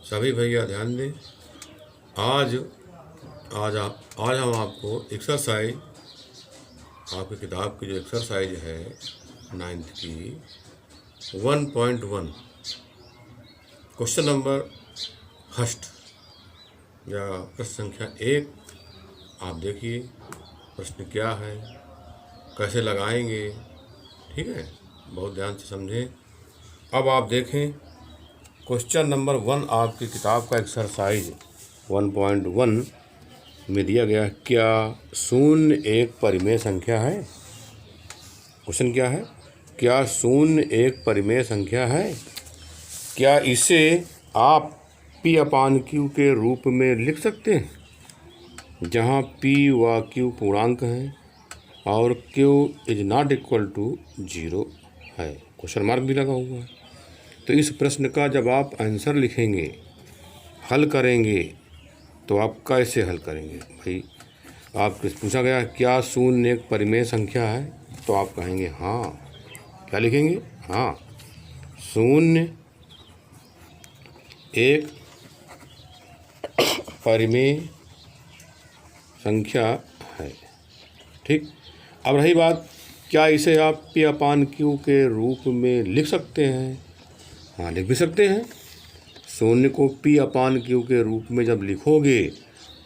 सभी भैया ध्यान दें। आज आज आज हम आपको एक्सरसाइज, आपकी किताब की जो एक्सरसाइज है 9th की 1.1 क्वेश्चन नंबर फर्स्ट या प्रश्न संख्या 1 आप देखिए प्रश्न क्या है, कैसे लगाएंगे। ठीक है, बहुत ध्यान से समझें। अब आप देखें क्वेश्चन नंबर 1 आपकी किताब का एक्सरसाइज 1.1 में दिया गया। क्या शून्य एक परिमेय संख्या है? क्वेश्चन क्या है? क्या शून्य एक परिमेय संख्या है? क्या इसे आप P/Q के रूप में लिख सकते हैं, जहाँ P व Q पूर्णांक हैं और Q is not equal to 0 है। क्वेश्चन मार्क भी लगा हुआ है। तो इस प्रश्न का जब आप आंसर लिखेंगे, हल करेंगे, तो आप कैसे हल करेंगे भाई? आपसे पूछा गया क्या शून्य एक परिमेय संख्या है, तो आप कहेंगे हाँ। क्या लिखेंगे? हाँ, शून्य एक परिमेय संख्या है। ठीक। अब रही बात, क्या इसे आप P/Q के रूप में लिख सकते हैं? हाँ, लिख भी सकते हैं। शून्य को P/Q के रूप में जब लिखोगे,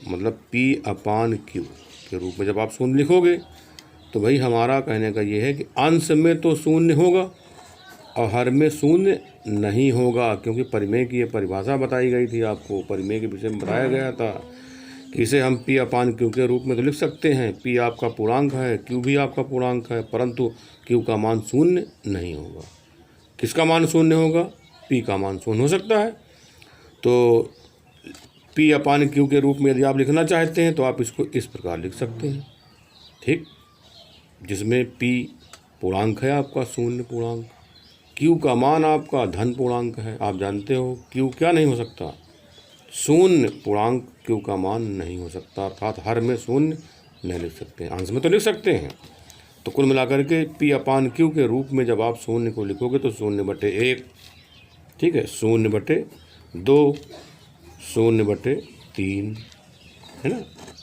मतलब P/Q के रूप में जब आप शून्य लिखोगे, तो भाई हमारा कहने का ये है कि अंश में तो शून्य होगा और हर में शून्य नहीं होगा, क्योंकि परिमेय की ये परिभाषा बताई गई थी आपको। परिमेय के विषय में बताया गया था कि इसे हम P/Q के रूप में तो लिख सकते हैं। P आपका पूर्णांक है, Q भी आपका पूर्णांक है, परंतु Q का मान शून्य नहीं होगा। किसका मान शून्य होगा? P का मान शून्य हो सकता है। तो P/Q के रूप में यदि आप लिखना चाहते हैं तो आप इसको इस प्रकार लिख सकते हैं। ठीक, जिसमें P पूर्णांक है आपका, शून्य पूर्णांक, Q का मान आपका धन पूर्णांक है। आप जानते हो Q क्या नहीं हो सकता? शून्य पूर्णांक Q का मान नहीं हो सकता, अर्थात हर में शून्य नहीं लिख सकते हैं, अंश में तो लिख सकते हैं। तो कुल मिलाकर के P/Q के रूप में जब आप शून्य को लिखोगे तो 0/1, ठीक है, 0/2, 0/3, है ना।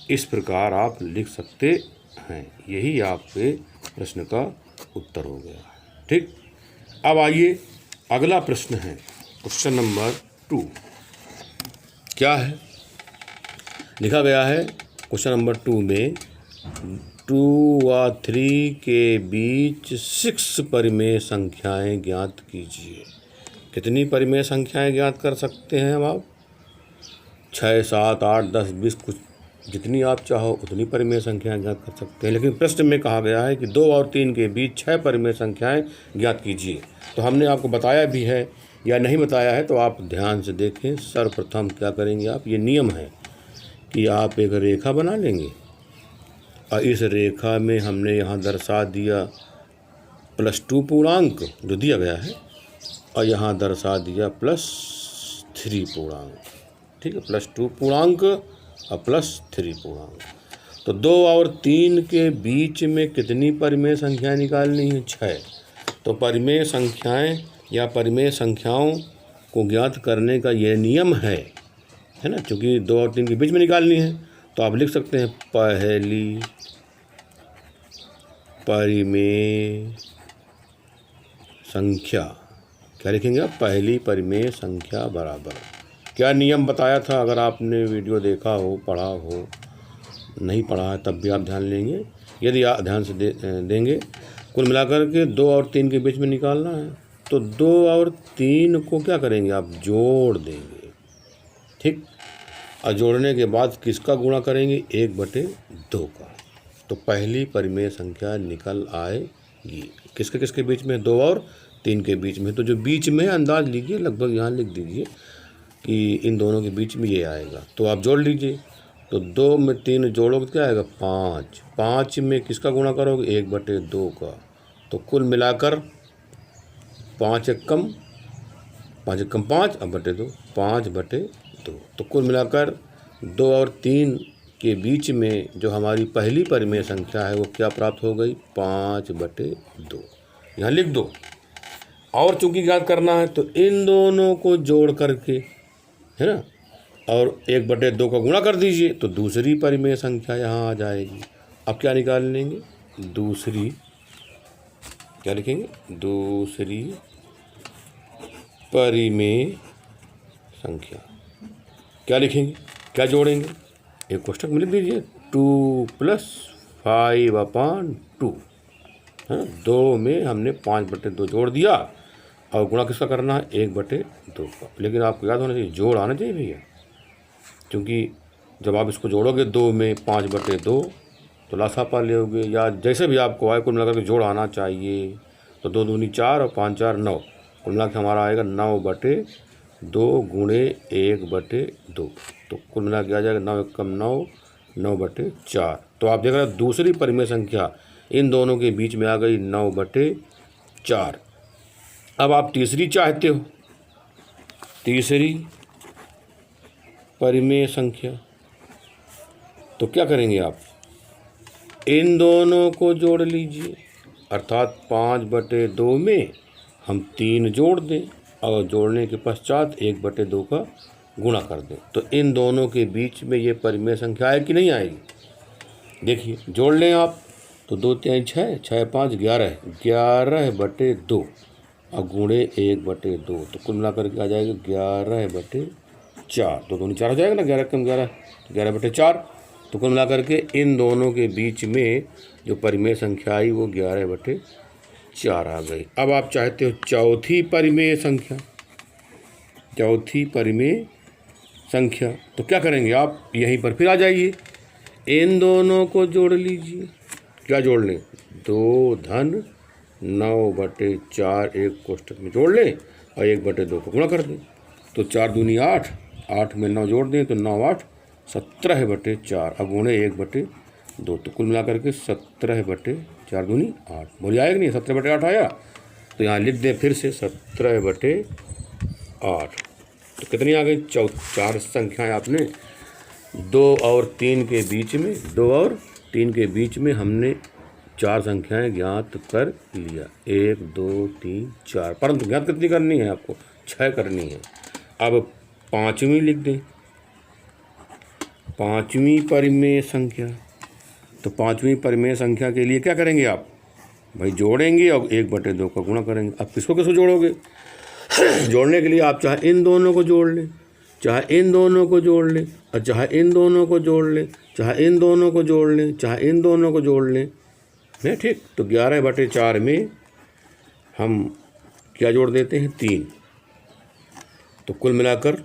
इस प्रकार आप लिख सकते हैं। यही आपके प्रश्न का उत्तर हो गया। ठीक। अब आइए अगला प्रश्न है क्वेश्चन नंबर 2। क्या है? लिखा गया है क्वेश्चन नंबर 2 में 2 व 3 के बीच 6 परिमेय संख्याएं ज्ञात कीजिए। कितनी परिमेय संख्याएं ज्ञात कर सकते हैं हम आप? 6, 7, 8, 10, 20, कुछ जितनी आप चाहो उतनी परिमेय संख्याएं ज्ञात कर सकते हैं। लेकिन प्रश्न में कहा गया है कि 2 और 3 के बीच 6 परिमेय संख्याएं ज्ञात कीजिए। तो हमने आपको बताया भी है या नहीं बताया है, तो आप ध्यान से देखें। सर्वप्रथम क्या करेंगे आप? ये नियम है कि आप एक रेखा बना लेंगे और इस रेखा में हमने यहाँ दर्शा दिया +2 पूर्णांक जो दिया गया है, और यहाँ दर्शा दिया +3 पूर्णांक। ठीक है, +2 पूर्णांक और +3 पूर्णांक। तो 2 और 3 के बीच में कितनी परिमेय संख्याएं निकालनी है? 6। तो परिमेय संख्याएं या परिमेय संख्याओं को ज्ञात करने का यह नियम है ना, क्योंकि 2 और 3 के बीच में निकालनी है। तो आप लिख सकते हैं पहली परिमेय संख्या। क्या लिखेंगे आप? पहली परिमेय संख्या बराबर। क्या नियम बताया था? अगर आपने वीडियो देखा हो, पढ़ा हो, नहीं पढ़ा है तब भी आप ध्यान लेंगे। यदि आप ध्यान से देंगे, कुल मिलाकर के 2 और 3 के बीच में निकालना है, तो 2 और 3 को क्या करेंगे आप? जोड़ देंगे। ठीक, और जोड़ने के बाद किसका गुणा करेंगे? 1/2 का। तो पहली परिमेय संख्या निकल आएगी। किसके किसके बीच में? 2 और 3 के बीच में। तो जो बीच में अंदाज लीजिए, लगभग यहाँ लिख दीजिए कि इन दोनों के बीच में ये आएगा। तो आप जोड़ लीजिए। तो 2 में 3 जोड़ोगे तो क्या आएगा? 5। 5 में किसका गुणा करोगे? 1/2 का। तो कुल मिलाकर 5 एकम 5 एकम 5 अब /2, 5/2। तो कुल मिलाकर 2 और 3 के बीच में जो हमारी पहली परिमेय संख्या है वो क्या प्राप्त हो गई? 5/2। यहाँ लिख दो। और चूंकि ज्ञात करना है तो इन दोनों को जोड़ करके है ना, और 1/2 का गुणा कर दीजिए तो दूसरी परिमेय संख्या यहाँ आ जाएगी। अब क्या निकाल लेंगे, दूसरी, क्या लिखेंगे, दूसरी परिमेय संख्या। क्या लिखेंगे, क्या जोड़ेंगे, एक कोष्ठक में लिख दीजिए 2 + 5/2, है ना। 2 में हमने 5/2 जोड़ दिया और गुणा किसका करना है, 1/2 का। लेकिन आपको याद होना चाहिए जोड़ आना चाहिए भैया, क्योंकि जब आप इसको जोड़ोगे 2 में 5/2 तो लासा पा लोगे, या जैसे भी आपको आए, कुल मिलाकर के जोड़ आना चाहिए। तो 2 दूनी 4 और 5 4 9, कुल मिला के हमारा आएगा 9/2 गुणे 1/2। तो कुल मिला के आ जाएगा 9 एकम 9, 9/4। तो आप देख रहे हैं दूसरी परिमेय संख्या इन दोनों के बीच में आ गई 9/4। अब आप तीसरी चाहते हो, तीसरी परिमेय संख्या, तो क्या करेंगे आप, इन दोनों को जोड़ लीजिए, अर्थात 5/2 में हम 3 जोड़ दें और जोड़ने के पश्चात 1/2 का गुणा कर दें। तो इन दोनों के बीच में ये परिमेय संख्या आएगी कि नहीं आएगी, देखिए जोड़ लें आप, तो 2 3 6, 6 5 11, 11/2 और गुणे 1/2, तो कुल मिलाकर के आ जाएगा 11/4। 2 दूनी 4 हो जाएगा ना, 11 कम 11, 11/4। तो कुल मिलाकर के इन दोनों के बीच में जो परिमेय संख्या आई वो 11/4 आ गई। अब आप चाहते हो चौथी परिमेय संख्या, चौथी परिमेय संख्या, तो क्या करेंगे आप, यहीं पर फिर आ जाइए, इन दोनों को जोड़ लीजिए। क्या जोड़ लें, 2 धन 9/4 एक कोष्ठक में जोड़ लें और 1/2 को गुणा कर दें। तो 4 दूनी 8, 8 में 9 जोड़ दें तो 9 8 17/4 और गुणे 1/2। तो कुल मिलाकर के 17/4 दूनी 8, बोलिए आएगा नहीं, 17/8 आया। तो यहाँ लिख दें फिर से 17/8। तो कितनी आ गई, 4 संख्याएँ आपने 2 और 3 के बीच में, 2 और 3 के बीच में हमने 4 संख्याएं ज्ञात कर लिया, 1 2 3 4, परंतु ज्ञात कितनी करनी है आपको, 6 करनी है। अब पाँचवीं लिख दें, पाँचवीं परिमेय संख्या। तो पाँचवीं परिमेय संख्या के लिए क्या करेंगे आप, भाई जोड़ेंगे और 1/2 का गुणा करेंगे। अब किसको किसको जोड़ोगे, जोड़ने के लिए आप चाहे इन दोनों को जोड़ लें, चाहे इन दोनों को जोड़ लें, और चाहे इन दोनों को जोड़ लें, चाहे इन दोनों को जोड़ लें, चाहे इन दोनों को जोड़ लें, नहीं ठीक। तो 11/4 में हम क्या जोड़ देते हैं, 3। तो कुल मिलाकर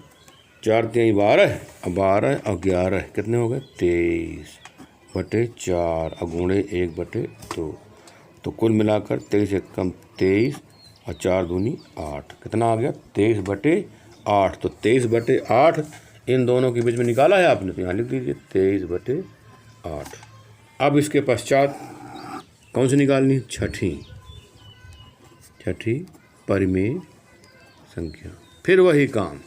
4 3 12 और 12 और 11 कितने हो गए, 23/4 और गुणे 1/2। तो कुल मिलाकर 23 एकम 23 और 4 दूनी 8, कितना आ गया, 23/8। तो 23/8 इन दोनों के बीच में निकाला है आपने, तो यहाँ लिख दीजिए 23/8। अब इसके पश्चात कौन सी निकालनी, छठी परिमेय संख्या। फिर वही काम,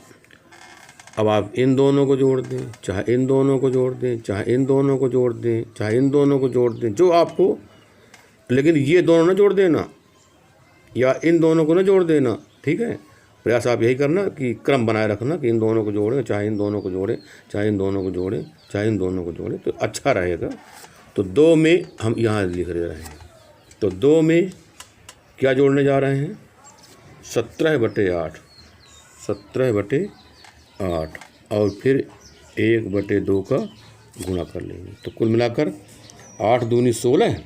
अब आप इन दोनों को जोड़ दें, चाहे इन दोनों को जोड़ दें, चाहे इन दोनों को जोड़ दें, चाहे इन दोनों को जोड़ दें, जो आपको, लेकिन ये दोनों ना जोड़ देना या इन दोनों को ना जोड़ देना, ठीक है। प्रयास आप यही करना कि क्रम बनाए रखना कि इन दोनों को जोड़ें, चाहे इन दोनों को जोड़ें, चाहे इन दोनों को जोड़ें, चाहे इन दोनों को जोड़ें, तो अच्छा रहेगा। तो 2 में हम यहाँ लिख रहे हैं, तो 2 में क्या जोड़ने जा रहे हैं, 17/8, 17/8 और फिर 1/2 का गुणा कर लेंगे। तो कुल मिलाकर 8 दूनी 16,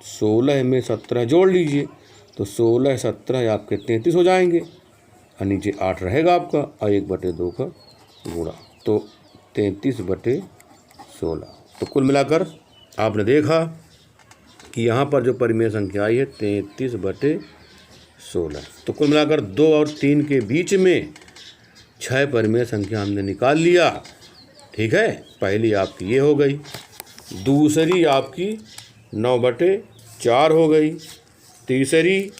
16 में 17 जोड़ लीजिए, तो 16 17 आपके 33 हो जाएंगे और नीचे 8 रहेगा आपका और 1/2 का गुणा, तो 33/16। तो कुल मिलाकर आपने देखा कि यहाँ पर जो परिमेय संख्या आई है 33/16। तो कुल मिलाकर 2 और 3 के बीच में 6 परिमेय संख्या हमने निकाल लिया, ठीक है। पहली आपकी ये हो गई, दूसरी आपकी 9/4 हो गई, तीसरी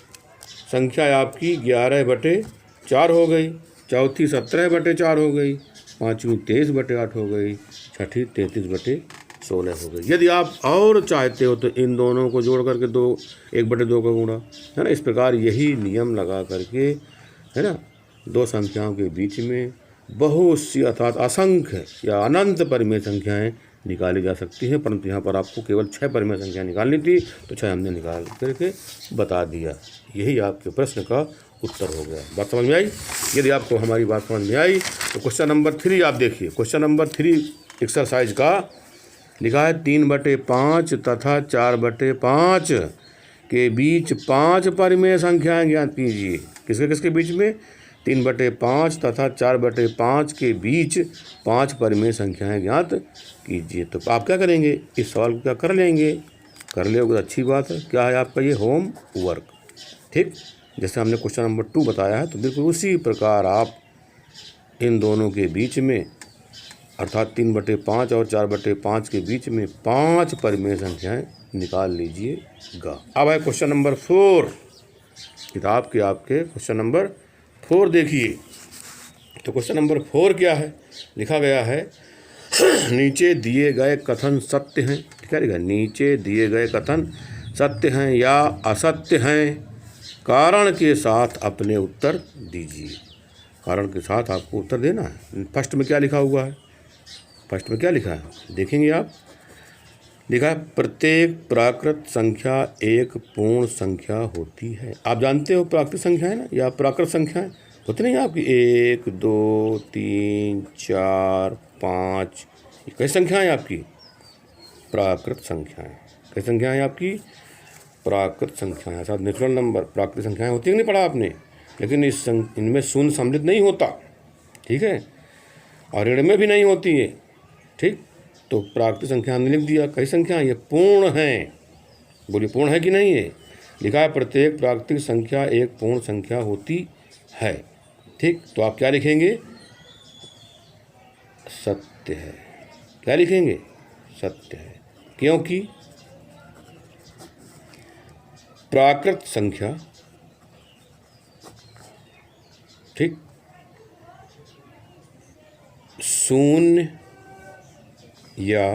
संख्या आपकी 11/4 हो गई, चौथी 17/4 हो गई, पाँचवीं 23/8 हो गई, छठी 33/16 हो गई। यदि आप और चाहते हो तो इन दोनों को जोड़ करके 1/2 का गुणा, है ना। इस प्रकार यही नियम लगा करके, है ना, 2 संख्याओं के बीच में बहुत सी अर्थात असंख्य या अनंत परिमेय संख्याएं निकाली जा सकती हैं, परंतु यहाँ पर आपको केवल 6 परिमेय संख्या निकालनी थी, तो 6 हमने निकाल करके बता दिया। यही आपके प्रश्न का उत्तर हो गया। बात समझ में आई? यदि आपको हमारी बात समझ में आई तो क्वेश्चन नंबर 3 आप देखिए। क्वेश्चन नंबर 3 एक्सरसाइज का लिखा है 3/5 तथा 4/5 के बीच 5 परिमेय संख्याएं ज्ञात कीजिए। किसके किसके बीच में? 3/5 तथा 4/5 के बीच 5 परिमेय संख्याएं ज्ञात कीजिए। तो आप क्या करेंगे? इस सवाल को क्या कर लेंगे? कर लेंगे तो अच्छी बात है। क्या है आपका ये? Home work. ठीक, जैसे हमने क्वेश्चन नंबर 2 बताया है, तो बिल्कुल उसी प्रकार आप इन दोनों के बीच में अर्थात 3/5 और 4/5 के बीच में 5 परिमेय संख्याएं निकाल लीजिएगा। अब है क्वेश्चन नंबर 4 किताब के आपके क्वेश्चन नंबर 4 देखिए। तो क्वेश्चन नंबर 4 क्या है? लिखा गया है नीचे दिए गए कथन सत्य हैं। क्या लिखा है? नीचे दिए गए कथन सत्य हैं या असत्य हैं, कारण के साथ अपने उत्तर दीजिए। कारण के साथ आपको उत्तर देना है। फर्स्ट में क्या लिखा हुआ है? फर्स्ट में क्या लिखा है देखेंगे आप। लिखा है प्रत्येक प्राकृत संख्या एक पूर्ण संख्या होती है। आप जानते हो प्राकृत संख्या है ना, या प्राकृत संख्याएं होती नहीं आपकी 1 2 3 4 5, ये कई संख्याएं आपकी प्राकृत संख्याएं। कई संख्याएं आपकी प्राकृत संख्याएं, अर्थात नेचुरल नंबर। प्राकृत संख्याएं होती है नहीं पढ़ा आपने, लेकिन इनमें शून्य सम्मिलित नहीं होता, ठीक है, और ऋण में भी नहीं होती है। ठीक, तो प्राकृत संख्या हमने लिख दिया। कई संख्याएं ये पूर्ण हैं। बोलिए पूर्ण है कि नहीं है? लिखा है प्रत्येक प्राकृतिक संख्या एक पूर्ण संख्या होती है। ठीक, तो आप क्या लिखेंगे? सत्य है। क्या लिखेंगे? सत्य है, क्योंकि प्राकृत संख्या, ठीक, शून्य या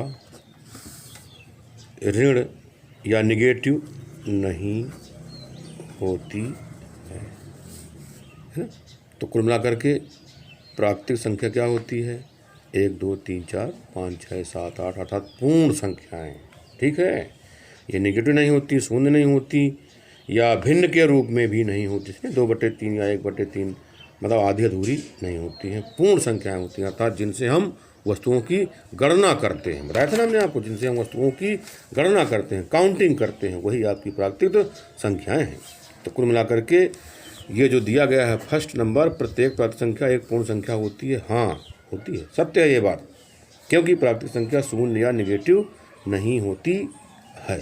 ऋण या निगेटिव नहीं होती है ना। तो कुल मिलाकर के प्राकृतिक संख्या क्या होती है? 1 2 3 4 5 6 7 8, अर्थात पूर्ण संख्याएं। ठीक है, ये निगेटिव नहीं होती, शून्य नहीं होती, या भिन्न के रूप में भी नहीं होती, इसमें 2/3 या 1/3, मतलब आधी अधूरी नहीं होती हैं। पूर्ण संख्याएं होती हैं, अर्थात जिनसे हम वस्तुओं की गणना करते हैं। बताया था ना हमने आपको, जिनसे हम वस्तुओं की गणना करते हैं, काउंटिंग करते हैं, वही आपकी प्राकृतिक संख्याएं हैं। तो कुल मिलाकर के ये जो दिया गया है फर्स्ट नंबर, प्रत्येक प्राकृतिक संख्या एक पूर्ण संख्या होती है। हाँ, होती है, सत्य है ये बात, क्योंकि प्राकृतिक संख्या शून्य या निगेटिव नहीं होती है।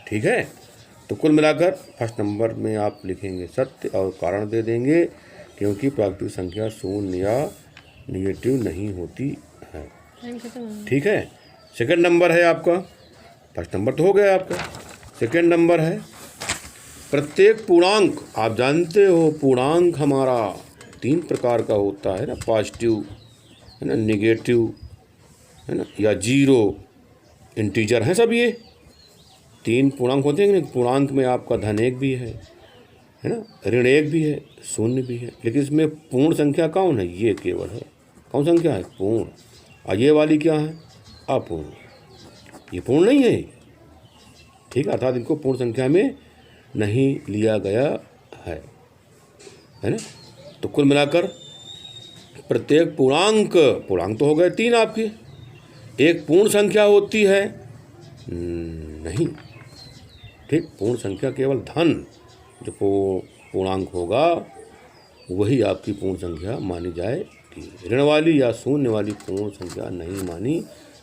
ठीक है, तो कुल मिलाकर फर्स्ट नंबर में आप लिखेंगे सत्य और कारण दे देंगे, क्योंकि प्राकृतिक संख्या शून्य या निगेटिव नहीं होती है। ठीक है, सेकंड नंबर है आपका। फर्स्ट नंबर तो हो गया आपका। सेकंड नंबर है प्रत्येक पूर्णांक। आप जानते हो पूर्णांक हमारा 3 प्रकार का होता है ना, पॉजिटिव है ना, निगेटिव है ना, या जीरो, इंटीजर है सब। ये 3 पूर्णांक होते हैं। पूर्णांक में आपका धन 1 भी है ना, ऋण 1 भी है, शून्य भी है, लेकिन इसमें पूर्ण संख्या कौन है? ये केवल है। कौन संख्या है? पूर्ण। और ये वाली क्या है? अपूर्ण। ये पूर्ण नहीं है। ठीक है, अर्थात इनको पूर्ण संख्या में नहीं लिया गया है ना। तो कुल मिलाकर प्रत्येक पूर्णांक तो हो गए 3 आपके, एक पूर्ण संख्या होती है नहीं। ठीक, पूर्ण संख्या केवल धन जो पूर्णांक होगा वही आपकी पूर्ण संख्या मानी जाएगी। ऋण वाली या शून्य वाली पूर्ण संख्या नहीं मानी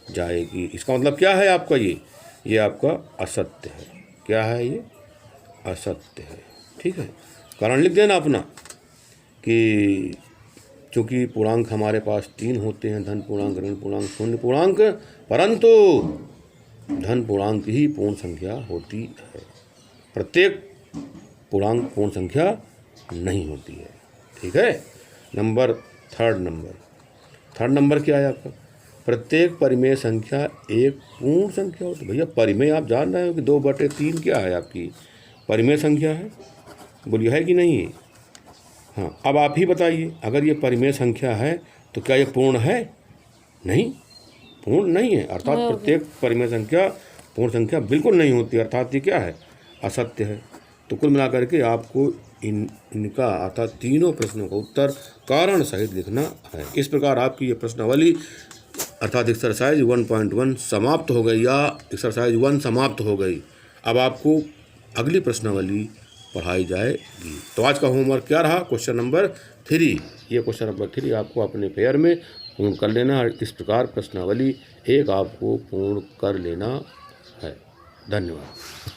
जाएगी। इसका मतलब क्या है आपका? ये आपका असत्य है। क्या है ये? असत्य है। ठीक है, कारण लिख देना अपना कि चूँकि पूर्णांक हमारे पास 3 होते हैं, धन पूर्णांक, ऋण पूर्णांक, शून्य पूर्णांक, परंतु धन पूर्णांक ही पूर्ण संख्या होती है। प्रत्येक पूर्णांक पूर्ण संख्या नहीं होती है। ठीक है, थर्ड नंबर क्या है आपका? प्रत्येक परिमेय संख्या एक पूर्ण संख्या होती है। भैया परिमेय आप जान रहे हो कि 2/3 क्या है आपकी परिमेय संख्या है? बोलिए है कि नहीं हाँ, अब आप ही बताइए, अगर ये परिमेय संख्या है तो क्या ये पूर्ण है? नहीं, पूर्ण नहीं है। अर्थात प्रत्येक परिमेय संख्या पूर्ण संख्या बिल्कुल नहीं होती, अर्थात ये क्या है? असत्य है। तो कुल मिलाकर के आपको इनका अर्थात तीनों प्रश्नों का उत्तर कारण सहित लिखना है। इस प्रकार आपकी ये प्रश्नावली अर्थात एक्सरसाइज 1.1 समाप्त हो गई, या एक्सरसाइज 1 समाप्त हो गई। अब आपको अगली प्रश्नावली पढ़ाई जाएगी। तो आज का होमवर्क क्या रहा? Question number 3। ये क्वेश्चन नंबर 3 आपको अपने पेयर में पूर्ण कर लेना है। इस प्रकार प्रश्नावली 1 आपको पूर्ण कर लेना है। धन्यवाद।